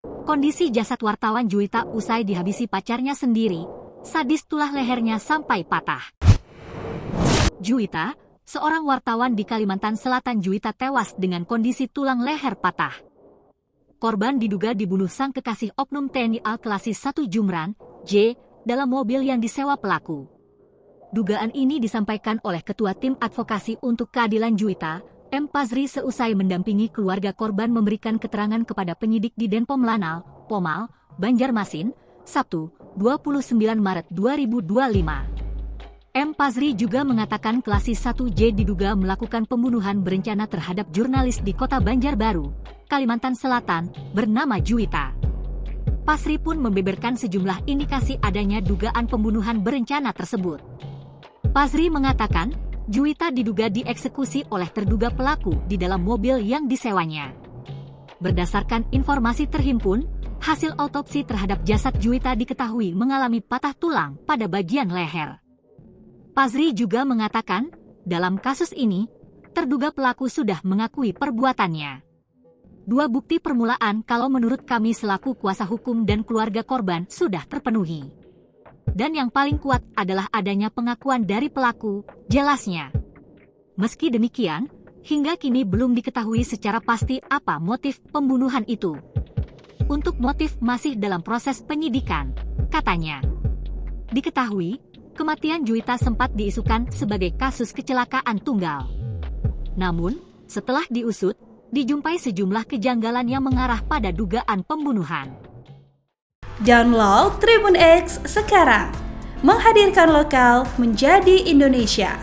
Kondisi jasad wartawan Juwita usai dihabisi pacarnya sendiri, sadis tulah lehernya sampai patah. Juwita, seorang wartawan di Kalimantan Selatan. Juwita tewas dengan kondisi tulang leher patah. Korban diduga dibunuh sang kekasih oknum TNI Al-Klassi 1 Jumran, J, dalam mobil yang disewa pelaku. Dugaan ini disampaikan oleh Ketua Tim Advokasi untuk Keadilan Juwita, M. Pazri, seusai mendampingi keluarga korban memberikan keterangan kepada penyidik di Denpom Lanal, Pomal, Banjarmasin, Sabtu, 29 Maret 2025. M. Pazri juga mengatakan Klassi 1J diduga melakukan pembunuhan berencana terhadap jurnalis di Kota Banjarbaru, Kalimantan Selatan, bernama Juwita. Pazri pun membeberkan sejumlah indikasi adanya dugaan pembunuhan berencana tersebut. Pazri mengatakan, Juwita diduga dieksekusi oleh terduga pelaku di dalam mobil yang disewanya. Berdasarkan informasi terhimpun, hasil autopsi terhadap jasad Juwita diketahui mengalami patah tulang pada bagian leher. Pazri juga mengatakan, dalam kasus ini, terduga pelaku sudah mengakui perbuatannya. Dua bukti permulaan kalau menurut kami selaku kuasa hukum dan keluarga korban sudah terpenuhi. Dan yang paling kuat adalah adanya pengakuan dari pelaku, jelasnya. Meski demikian, hingga kini belum diketahui secara pasti apa motif pembunuhan itu. Untuk motif masih dalam proses penyidikan, katanya. Diketahui, kematian Juwita sempat diisukan sebagai kasus kecelakaan tunggal. Namun, setelah diusut, dijumpai sejumlah kejanggalan yang mengarah pada dugaan pembunuhan. Download Tribun X sekarang, menghadirkan lokal menjadi Indonesia.